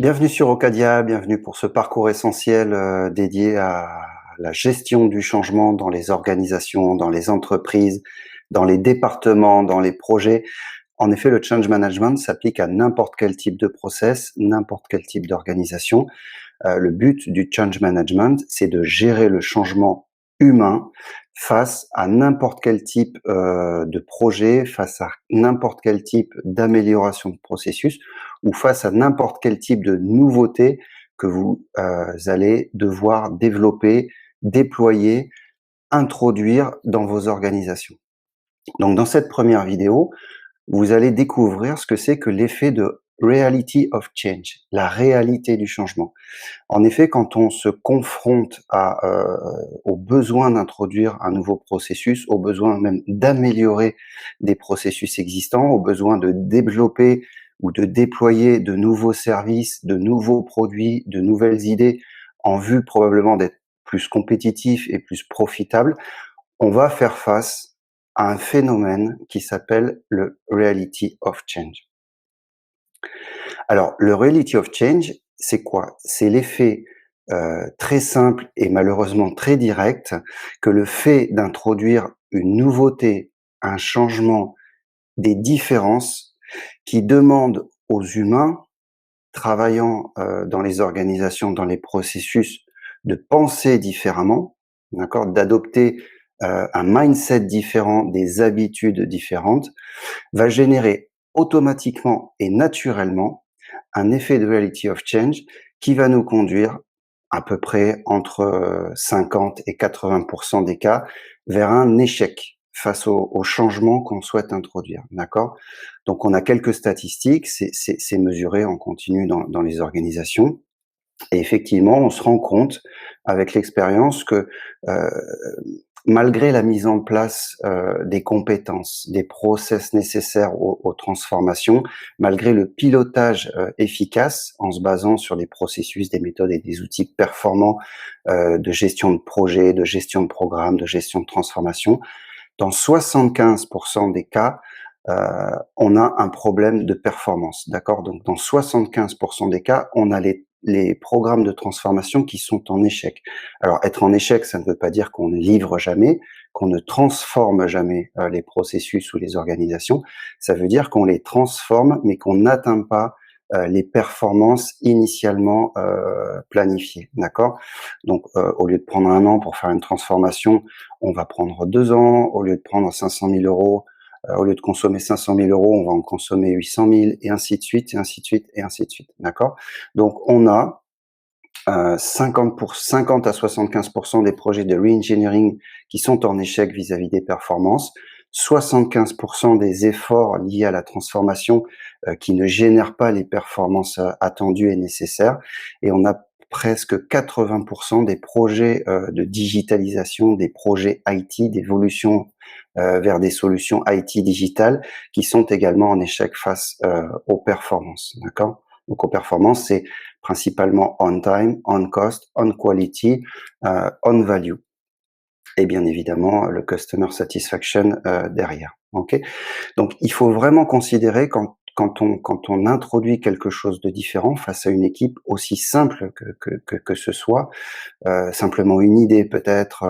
Bienvenue sur Ocadia, bienvenue pour ce parcours essentiel dédié à la gestion du changement dans les organisations, dans les entreprises, dans les départements, dans les projets. En effet, le change management s'applique à n'importe quel type de process, n'importe quel type d'organisation. Le but du change management, c'est de gérer le changement humain face à n'importe quel type de projet, face à n'importe quel type d'amélioration de processus ou face à n'importe quel type de nouveauté que vous allez devoir développer, déployer, introduire dans vos organisations. Donc dans cette première vidéo, vous allez découvrir ce que c'est que l'effet de reality of change, la réalité du changement. En effet, quand on se confronte au besoin d'introduire un nouveau processus, au besoin même d'améliorer des processus existants, au besoin de développer ou de déployer de nouveaux services, de nouveaux produits, de nouvelles idées, en vue probablement d'être plus compétitif et plus profitable, on va faire face à un phénomène qui s'appelle le reality of change. Alors, le reality of change, c'est quoi? C'est l'effet très simple et malheureusement très direct que le fait d'introduire une nouveauté, un changement, des différences qui demandent aux humains travaillant dans les organisations, dans les processus, de penser différemment, d'accord, d'adopter un mindset différent, des habitudes différentes, va générer automatiquement et naturellement un effet de reality of change qui va nous conduire à peu près entre 50 et 80% des cas vers un échec face au changement qu'on souhaite introduire, d'accord? Donc on a quelques statistiques, c'est mesuré en continu dans les organisations. Et effectivement, on se rend compte avec l'expérience que, heu, malgré la mise en place, des compétences, des process nécessaires aux transformations, malgré le pilotage, efficace en se basant sur des processus, des méthodes et des outils performants, de gestion de projet, de gestion de programme, de gestion de transformation, dans 75 des cas, on a un problème de performance, d'accord? Donc dans 75 des cas, on a les programmes de transformation qui sont en échec. Alors être en échec, ça ne veut pas dire qu'on ne livre jamais, qu'on ne transforme jamais, les processus ou les organisations. Ça veut dire qu'on les transforme, mais qu'on n'atteint pas, les performances initialement, planifiées, d'accord? Donc, au lieu de prendre 1 an pour faire une transformation, on va prendre 2 ans. Au lieu de prendre 500 000 €, au lieu de consommer 500 000 €, on va en consommer 800 000 et ainsi de suite et ainsi de suite et ainsi de suite, d'accord? Donc on a, 50 à 75 des projets de re-engineering qui sont en échec vis-à-vis des performances, 75 des efforts liés à la transformation, qui ne génèrent pas les performances, attendues et nécessaires, et on a presque 80 des projets, de digitalisation, des projets IT, d'évolution, vers des solutions IT digitales qui sont également en échec face, aux performances, d'accord? Donc aux performances, c'est principalement on time, on cost, on quality, on value et bien évidemment le customer satisfaction, derrière, OK? Donc il faut vraiment considérer quand on introduit quelque chose de différent face à une équipe, aussi simple que ce soit, simplement une idée peut-être,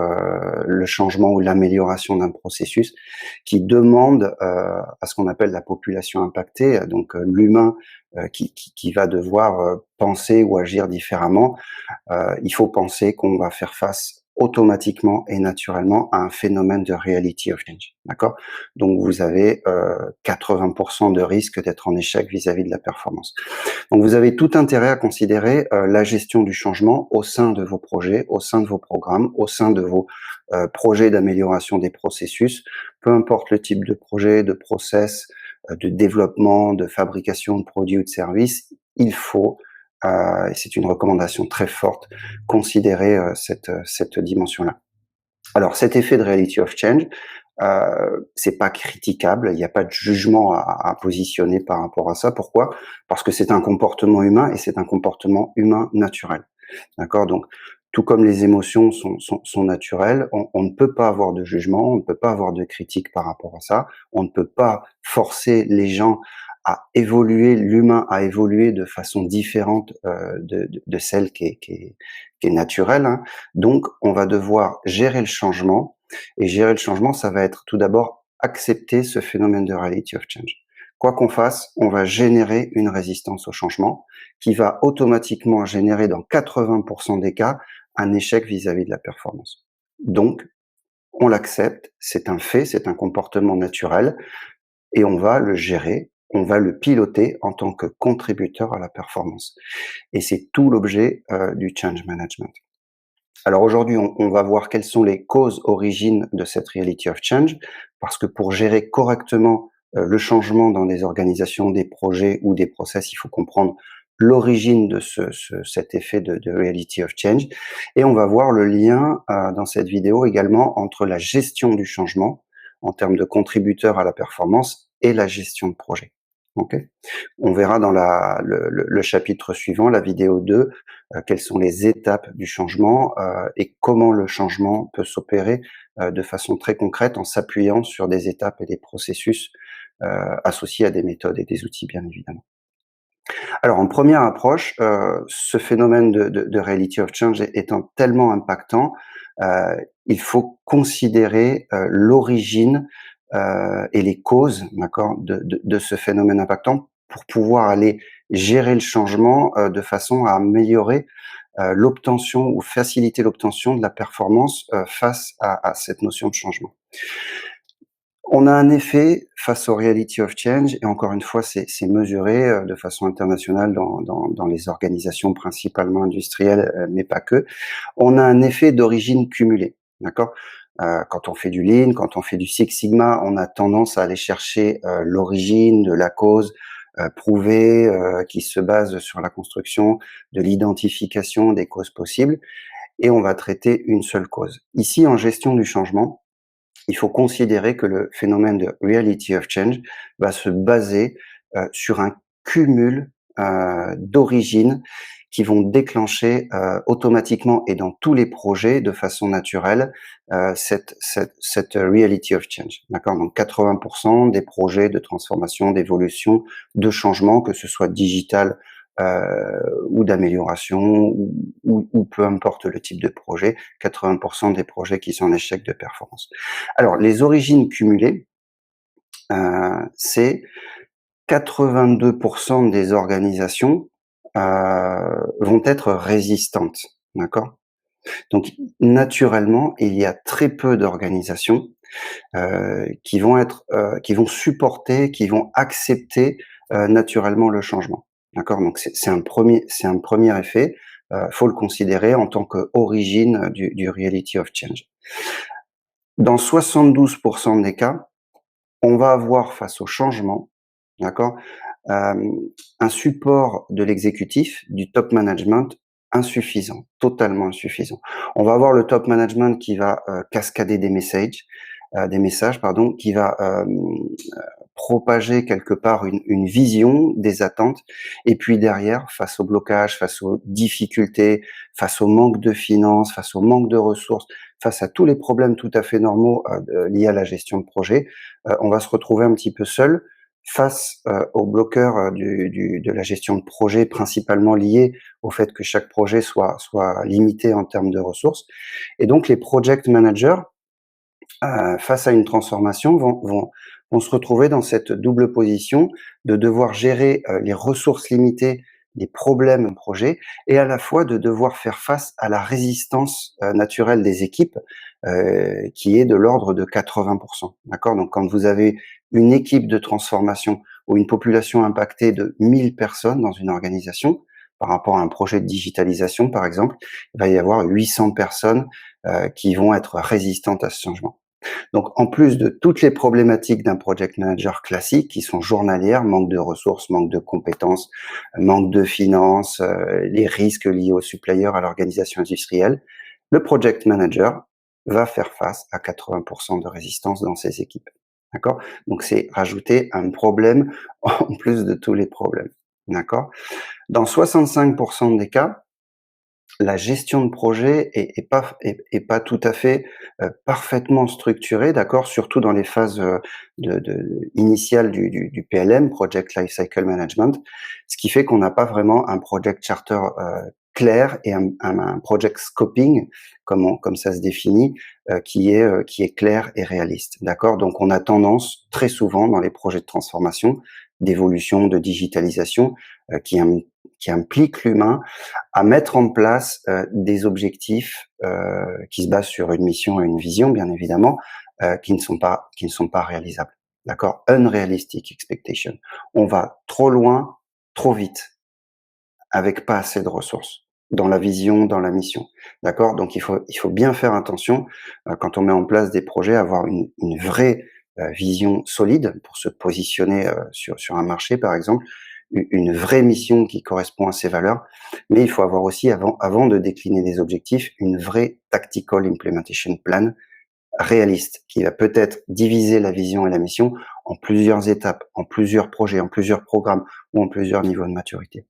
le changement ou l'amélioration d'un processus qui demande, à ce qu'on appelle la population impactée, donc l'humain, qui va devoir, penser ou agir différemment. Il faut penser qu'on va faire face automatiquement et naturellement à un phénomène de reality of change, d'accord? Donc vous avez, 80 de risque d'être en échec vis-à-vis de la performance. Donc vous avez tout intérêt à considérer, la gestion du changement au sein de vos projets, au sein de vos programmes, au sein de vos, projets d'amélioration des processus. Peu importe le type de projet, de process, de développement, de fabrication de produits ou de services, il faut, et c'est une recommandation très forte, considérer, cette dimension-là. Alors cet effet de reality of change, c'est pas critiquable, il y a pas de jugement à positionner par rapport à ça. Pourquoi? Parce que c'est un comportement humain et c'est un comportement humain naturel. D'accord? Donc tout comme les émotions sont naturelles, on ne peut pas avoir de jugement, on ne peut pas avoir de critique par rapport à ça. On ne peut pas forcer les gens a évolué, l'humain a évolué de façon différente de celle qui est naturelle, hein. Donc, on va devoir gérer le changement. Et gérer le changement, ça va être tout d'abord accepter ce phénomène de reality of change. Quoi qu'on fasse, on va générer une résistance au changement qui va automatiquement générer dans 80% des cas un échec vis-à-vis de la performance. Donc, on l'accepte, c'est un fait, c'est un comportement naturel et on va le gérer, on va le piloter en tant que contributeur à la performance. Et c'est tout l'objet du change management. Alors aujourd'hui, on va voir quelles sont les causes origines de cette reality of change, parce que pour gérer correctement le changement dans des organisations, des projets ou des process, il faut comprendre l'origine de cet effet de reality of change. Et on va voir le lien dans cette vidéo également entre la gestion du changement en termes de contributeurs à la performance et la gestion de projet. Okay. On verra dans le chapitre suivant, la vidéo 2, quelles sont les étapes du changement et comment le changement peut s'opérer de façon très concrète en s'appuyant sur des étapes et des processus associés à des méthodes et des outils, bien évidemment. Alors, en première approche, ce phénomène de reality of change étant tellement impactant, il faut considérer l'origine et les causes, d'accord, de ce phénomène impactant pour pouvoir aller gérer le changement de façon à améliorer l'obtention ou faciliter l'obtention de la performance face à cette notion de changement. On a un effet face au reality of change et encore une fois, c'est mesuré de façon internationale dans les organisations principalement industrielles, mais pas que. On a un effet d'origine cumulée, d'accord? Quand on fait du Lean, quand on fait du Six Sigma, on a tendance à aller chercher l'origine de la cause prouvée qui se base sur la construction de l'identification des causes possibles et on va traiter une seule cause. Ici, en gestion du changement, il faut considérer que le phénomène de reality of change va se baser sur un cumul d'origines qui vont déclencher automatiquement et dans tous les projets de façon naturelle cette reality of change. D'accord? Donc 80% des projets de transformation, d'évolution, de changement, que ce soit digital ou d'amélioration ou peu importe le type de projet, 80% des projets qui sont en échec de performance. Alors, les origines cumulées, c'est 82% des organisations vont être résistantes, d'accord? Donc, naturellement, il y a très peu d'organisations qui vont supporter, qui vont accepter naturellement le changement, d'accord? Donc, c'est un premier effet. Faut le considérer en tant qu'origine du reality of change. Dans 72% des cas, on va avoir face au changement, d'accord, un support de l'exécutif, du top management insuffisant, totalement insuffisant. On va avoir le top management qui va cascader des messages, pardon, qui va propager quelque part une vision des attentes, et puis derrière, face au blocage, face aux difficultés, face au manque de finances, face au manque de ressources, face à tous les problèmes tout à fait normaux liés à la gestion de projet, on va se retrouver un petit peu seul face aux bloqueurs de la gestion de projet, principalement liés au fait que chaque projet soit limité en termes de ressources. Et donc les project managers, face à une transformation, vont se retrouver dans cette double position de devoir gérer les ressources limitées, les problèmes projet, et à la fois de devoir faire face à la résistance naturelle des équipes, qui est de l'ordre de 80%. D'accord? Donc quand vous avez une équipe de transformation ou une population impactée de 1000 personnes dans une organisation, par rapport à un projet de digitalisation, par exemple, il va y avoir 800 personnes qui vont être résistantes à ce changement. Donc, en plus de toutes les problématiques d'un project manager classique qui sont journalières, manque de ressources, manque de compétences, manque de finances, les risques liés aux suppliers, à l'organisation industrielle, le project manager va faire face à 80% de résistance dans ses équipes. D'accord? Donc, c'est rajouter un problème en plus de tous les problèmes. D'accord? Dans 65% des cas, la gestion de projet est pas tout à fait, parfaitement structurée, d'accord? Surtout dans les phases, initiales du PLM, Project Lifecycle Management. Ce qui fait qu'on n'a pas vraiment un project charter, clair et un project scoping, comme ça se définit, qui est clair et réaliste, d'accord? Donc on a tendance, très souvent dans les projets de transformation, d'évolution, de digitalisation, qui impliquent l'humain, à mettre en place, des objectifs, qui se basent sur une mission et une vision, bien évidemment, qui ne sont pas réalisables. D'accord? Unrealistic expectation. On va trop loin, trop vite, avec pas assez de ressources dans la vision, dans la mission. D'accord? Donc il faut bien faire attention, quand on met en place des projets, à avoir une vraie, vision solide pour se positionner, sur un marché, par exemple, une vraie mission qui correspond à ses valeurs. Mais il faut avoir aussi, avant de décliner des objectifs, une vraie tactical implementation plan réaliste, qui va peut-être diviser la vision et la mission en plusieurs étapes, en plusieurs projets, en plusieurs programmes ou en plusieurs niveaux de maturité.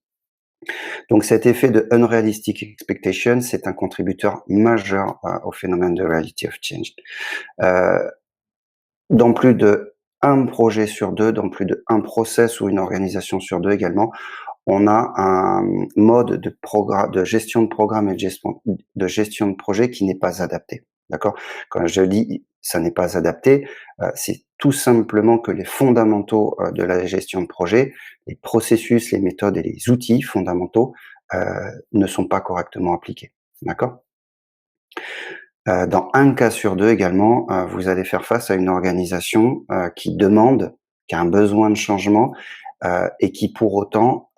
Donc cet effet de unrealistic expectation, c'est un contributeur majeur, au phénomène de reality of change. Heu, dans plus de un projet sur 2, dans plus de un process ou une organisation sur 2 également, on a un mode de gestion de programme et de gestion de projet qui n'est pas adapté. D'accord? Quand je dis ça n'est pas adapté, c'est tout simplement que les fondamentaux, de la gestion de projet, les processus, les méthodes et les outils fondamentaux, heu, ne sont pas correctement appliqués. D'accord? Dans un cas sur 2 également, vous allez faire face à une organisation, qui a un besoin de changement, et qui pour autant,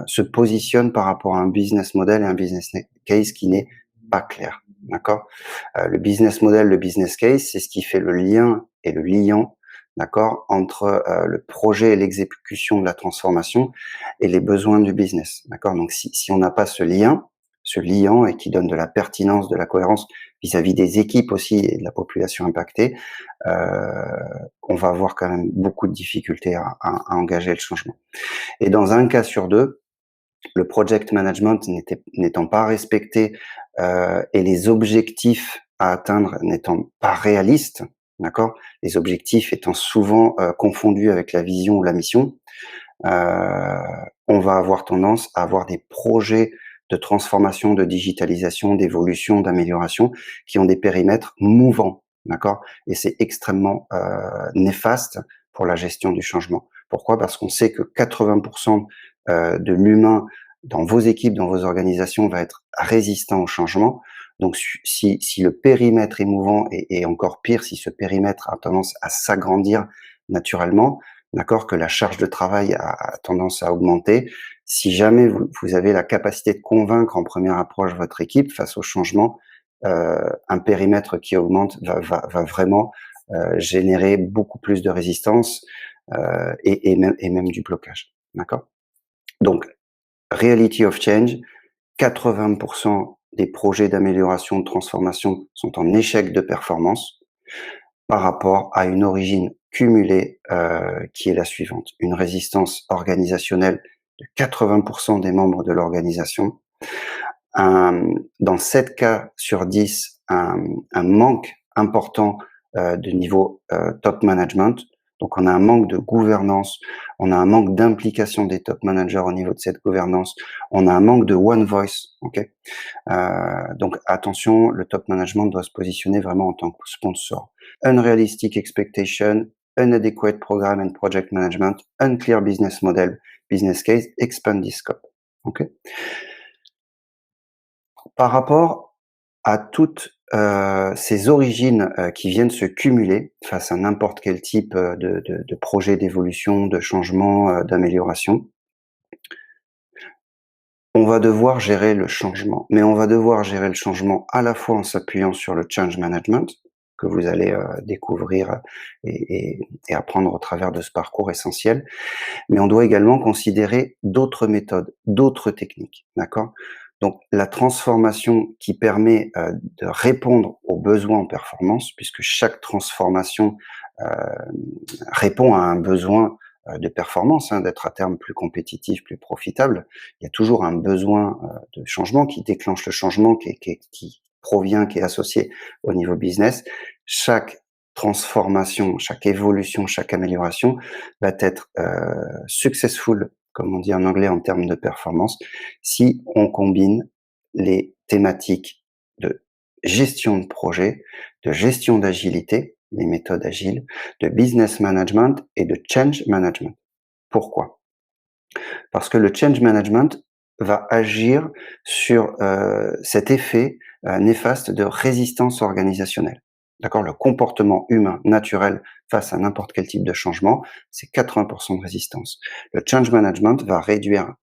se positionne par rapport à un business model et un case qui n'est pas clair. D'accord? Le business model, le business case, c'est ce qui fait le lien et le liant, d'accord, entre, le projet et l'exécution de la transformation et les besoins du business. D'accord? Donc si on n'a pas ce lien, ce liant, et qui donne de la pertinence, de la cohérence vis-à-vis des équipes aussi et de la population impactée, on va avoir quand même beaucoup de difficultés à engager le changement. Et dans un cas sur 2, le project management n'étant pas respecté, et les objectifs à atteindre n'étant pas réalistes, d'accord? Les objectifs étant souvent, confondus avec la vision ou la mission, on va avoir tendance à avoir des projets de transformation, de digitalisation, d'évolution, d'amélioration qui ont des périmètres mouvants, d'accord? Et c'est extrêmement, néfaste pour la gestion du changement. Pourquoi? Parce qu'on sait que 80 de l'humain dans vos équipes, dans vos organisations, va être résistant au changement. Donc si le périmètre est mouvant, et encore pire, si ce périmètre a tendance à s'agrandir naturellement, d'accord, que la charge de travail a tendance à augmenter. Si jamais vous avez la capacité de convaincre en première approche votre équipe face au changement, un périmètre qui augmente va vraiment, générer beaucoup plus de résistance, et même du blocage. D'accord? Donc reality of change, 80 des projets d'amélioration, de transformation sont en échec de performance, par rapport à une origine cumulée, qui est la suivante: une résistance organisationnelle de 80 des membres de l'organisation, un dans 7 cas sur 10, un manque important, de niveau, top management. Donc on a un manque de gouvernance, on a un manque d'implication des top managers au niveau de cette gouvernance, on a un manque de one voice, OK? Donc attention, le top management doit se positionner vraiment en tant que sponsor. Unrealistic expectation, inadequate program and project management, unclear business model, business case, expand the scope. OK? Par rapport à toutes, ces origines, qui viennent se cumuler face à n'importe quel type, de projet d'évolution, de changement, d'amélioration, on va devoir gérer le changement. Mais on va devoir gérer le changement à la fois en s'appuyant sur le change management, que vous allez, découvrir et apprendre au travers de ce parcours essentiel. Mais on doit également considérer d'autres méthodes, d'autres techniques, d'accord? Donc la transformation qui permet, de répondre aux besoins en performance, puisque chaque transformation, heu, répond à un besoin, de performance, hein, d'être à terme plus compétitif, plus profitable. Il y a toujours un besoin, de changement qui déclenche le changement qui provient, qui est associé au niveau business. Chaque transformation, chaque évolution, chaque amélioration va être, successful, comme on dit en anglais en termes de performance, si on combine les thématiques de gestion de projet, de gestion d'agilité, les méthodes agiles, de business management et de change management. Pourquoi? Parce que le change management va agir sur, cet effet, néfaste de résistance organisationnelle. D'accord? Le comportement humain naturel face à n'importe quel type de changement, c'est 80 de résistance. Le change management va réduire,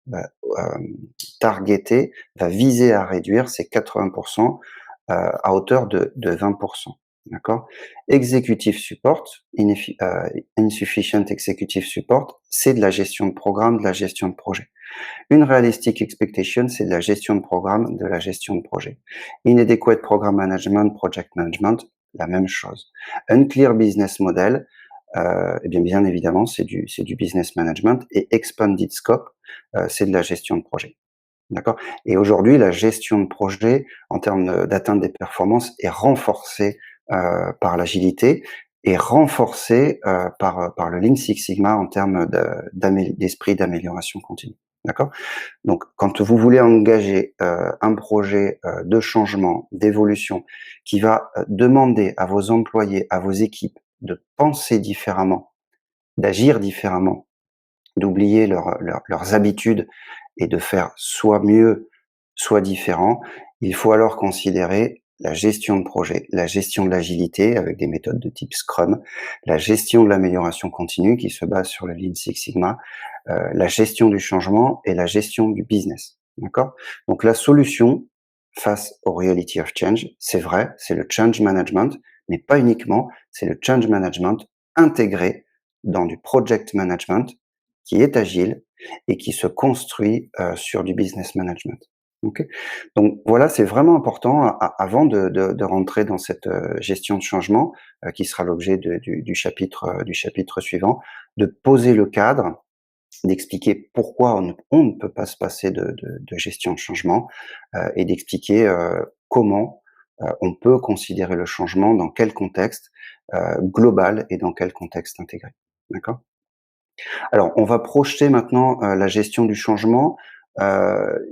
targeter, va viser à réduire ces 80 à hauteur de 20. D'accord? Executive support, insufficient executive support, c'est de la gestion de programme, de la gestion de projet. Une realistic expectation, c'est de la gestion de programme, de la gestion de projet. Inadequate program management, project management, la même chose. Unclear business model, eh bien évidemment, c'est du business management. Et expanded scope, c'est de la gestion de projet. D'accord? Et aujourd'hui, la gestion de projet, en termes d'atteinte des performances, est renforcée par l'agilité et renforcée par le Lean Six Sigma en termes d'esprit d'amélioration continue. D'accord? Donc, quand vous voulez engager un projet de changement, d'évolution, qui va demander à vos employés, à vos équipes de penser différemment, d'agir différemment, d'oublier leurs habitudes et de faire soit mieux, soit différent, il faut alors considérer la gestion de projet, la gestion de l'agilité avec des méthodes de type Scrum, la gestion de l'amélioration continue qui se base sur le Lean Six Sigma, la gestion du changement et la gestion du business. D'accord? Donc la solution face au reality of change, c'est vrai, c'est le change management, mais pas uniquement, c'est le change management intégré dans du project management qui est agile et qui se construit sur du business management. Ok. Donc voilà, c'est vraiment important avant de rentrer dans cette gestion de changement qui sera l'objet du chapitre suivant, de poser le cadre, d'expliquer pourquoi on ne peut pas se passer de gestion de changement et d'expliquer comment on peut considérer le changement, dans quel contexte global et dans quel contexte intégré. D'accord? Alors, on va projeter maintenant la gestion du changement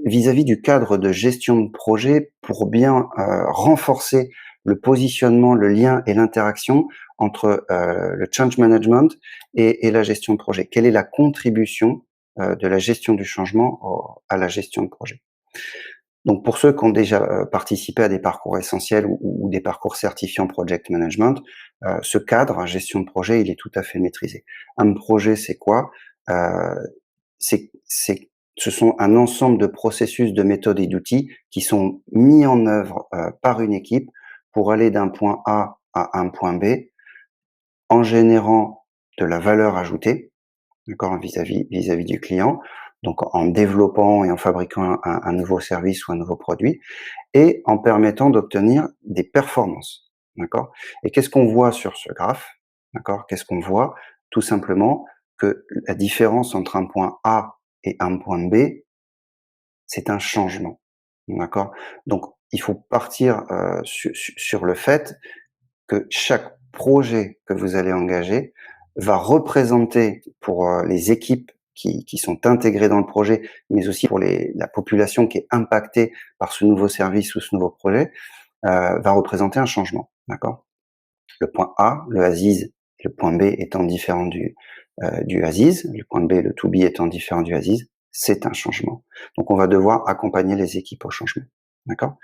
vis-à-vis du cadre de gestion de projet pour bien renforcer le positionnement, le lien et l'interaction entre le change management et la gestion de projet. Quelle est la contribution de la gestion du changement à la gestion de projet? Donc pour ceux qui ont déjà participé à des parcours essentiels ou des parcours certifiants project management, ce cadre, gestion de projet, il est tout à fait maîtrisé. Un projet, c'est quoi? Heu, ce sont un ensemble de processus, de méthodes et d'outils qui sont mis en œuvre par une équipe pour aller d'un point A à un point B, en générant de la valeur ajoutée, d'accord, vis-à-vis du client, donc en développant et en fabriquant un nouveau service ou un nouveau produit et en permettant d'obtenir des performances, d'accord? Et qu'est-ce qu'on voit sur ce graphe? D'accord? Qu'est-ce qu'on voit? Tout simplement que la différence entre un point A et un point B, c'est un changement, d'accord? Donc il faut partir, sur le fait que chaque projet que vous allez engager va représenter pour, les équipes qui sont intégrées dans le projet, mais aussi pour la population qui est impactée par ce nouveau service ou ce nouveau projet, va représenter un changement, d'accord? Le point A, le Aziz, le point B étant différent du Aziz, le point B, le to be étant différent du Aziz, c'est un changement. Donc on va devoir accompagner les équipes au changement, d'accord?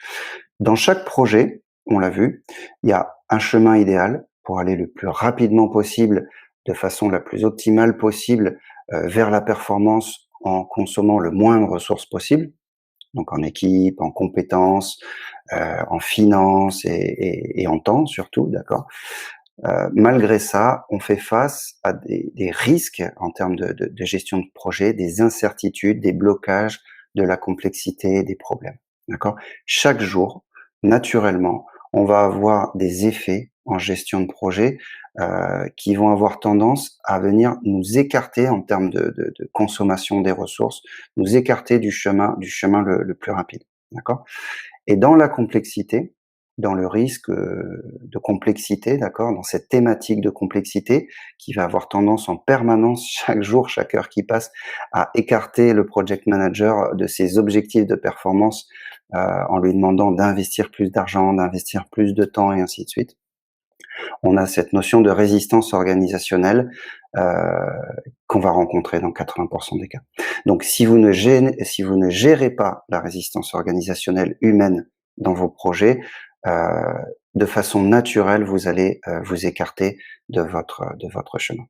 Dans chaque projet, on l'a vu, il y a un chemin idéal pour aller le plus rapidement possible, de façon la plus optimale possible, vers la performance en consommant le moins de ressources possible, donc en équipe, en compétences, en finances et en temps surtout, d'accord? Malgré ça, on fait face à des risques en termes de gestion de projet, des incertitudes, des blocages, de la complexité, des problèmes, d'accord? Chaque jour, naturellement, on va avoir des effets en gestion de projet qui vont avoir tendance à venir nous écarter en termes de consommation des ressources, nous écarter du chemin le plus rapide, d'accord? Et dans la complexité, dans le risque, de complexité, d'accord? Dans cette thématique de complexité qui va avoir tendance en permanence, chaque jour, chaque heure qui passe, à écarter le project manager de ses objectifs de performance, en lui demandant d'investir plus d'argent, d'investir plus de temps et ainsi de suite. On a cette notion de résistance organisationnelle, heu, qu'on va rencontrer dans 80 des cas. Donc si vous ne gérez pas la résistance organisationnelle humaine dans vos projets, heu, de façon naturelle, vous allez, vous écarter de votre chemin.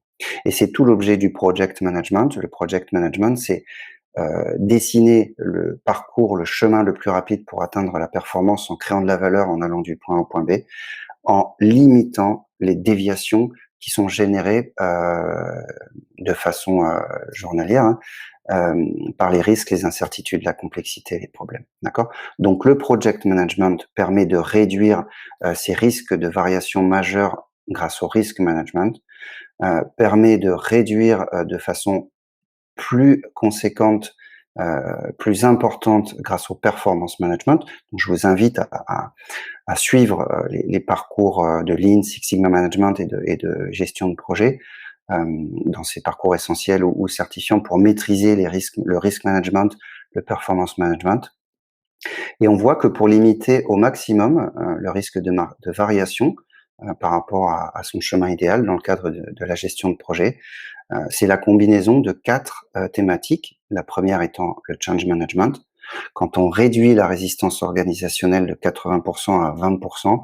Et c'est tout l'objet du project management. Le project management, c'est, dessiner le parcours, le chemin le plus rapide pour atteindre la performance en créant de la valeur, en allant du point A au point B, en limitant les déviations qui sont générées, de façon, journalière, hein, par les risques, les incertitudes, la complexité, les problèmes. D'accord? Donc le project management permet de réduire, ces risques de variations majeures grâce au risk management, permet de réduire, de façon plus conséquente, plus importante grâce au performance management. Donc je vous invite à suivre les parcours de Lean, Six Sigma Management et de gestion de projet, dans ces parcours essentiels ou certifiants pour maîtriser les risques, le risk management, le performance management. Et on voit que pour limiter au maximum le risque de variation par rapport à son chemin idéal dans le cadre de la gestion de projet, c'est la combinaison de quatre thématiques. La première étant le change management. Quand on réduit la résistance organisationnelle de 80% à 20%,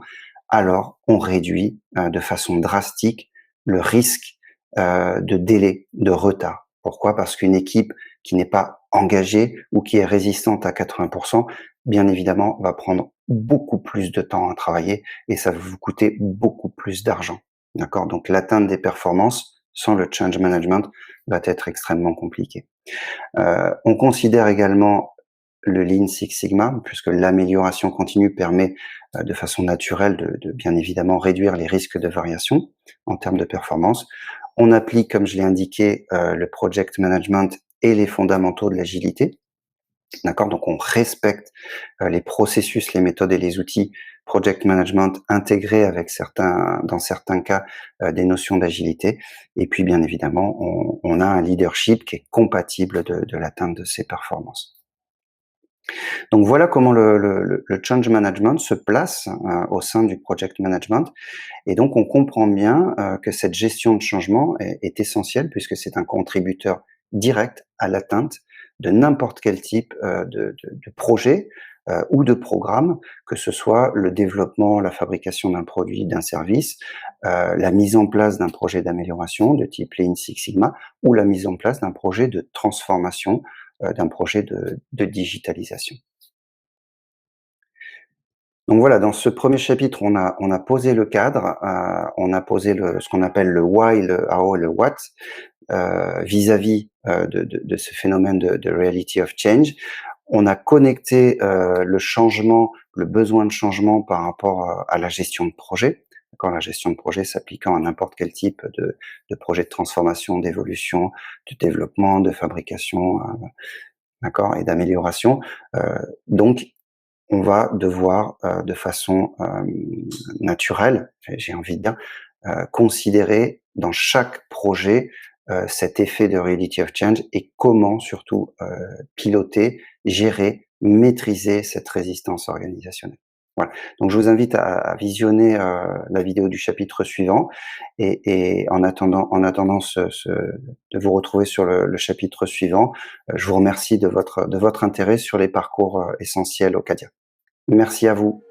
alors on réduit de façon drastique le risque de délai, de retard. Pourquoi? Parce qu'une équipe qui n'est pas engagée ou qui est résistante à 80%, bien évidemment, va prendre beaucoup plus de temps à travailler et ça va vous coûter beaucoup plus d'argent. D'accord? Donc l'atteinte des performances sans le change management va être extrêmement compliqué. On considère également le Lean Six Sigma, puisque l'amélioration continue permet de façon naturelle de bien évidemment réduire les risques de variation en termes de performance. On applique, comme je l'ai indiqué, le project management et les fondamentaux de l'agilité. D'accord? Donc on respecte les processus, les méthodes et les outils project management intégrés avec dans certains cas, des notions d'agilité. Et puis bien évidemment, on a un leadership qui est compatible de l'atteinte de ces performances. Donc voilà comment le change management se place au sein du project management. Et donc on comprend bien que cette gestion de changement est essentielle puisque c'est un contributeur direct à l'atteinte de n'importe quel type de projet ou de programme, que ce soit le développement, la fabrication d'un produit, d'un service, la mise en place d'un projet d'amélioration de type Lean Six Sigma ou la mise en place d'un projet de transformation, d'un projet de digitalisation. Donc voilà, dans ce premier chapitre, on a posé le cadre, on a posé ce qu'on appelle le why, le how et le what, vis-à-vis, de ce phénomène de reality of change. On a connecté, le changement, le besoin de changement par rapport, à la gestion de projet. D'accord? La gestion de projet s'appliquant à n'importe quel type de projet de transformation, d'évolution, de développement, de fabrication, d'accord? Et d'amélioration. Donc on va devoir, de façon, naturelle, j'ai envie de dire, considérer dans chaque projet, cet effet de reality of change et comment surtout, piloter, gérer, maîtriser cette résistance organisationnelle. Voilà, donc je vous invite à visionner, la vidéo du chapitre suivant et en attendant de vous retrouver sur le chapitre suivant, je vous remercie de votre intérêt sur les parcours, essentiels au CADIA. Merci à vous.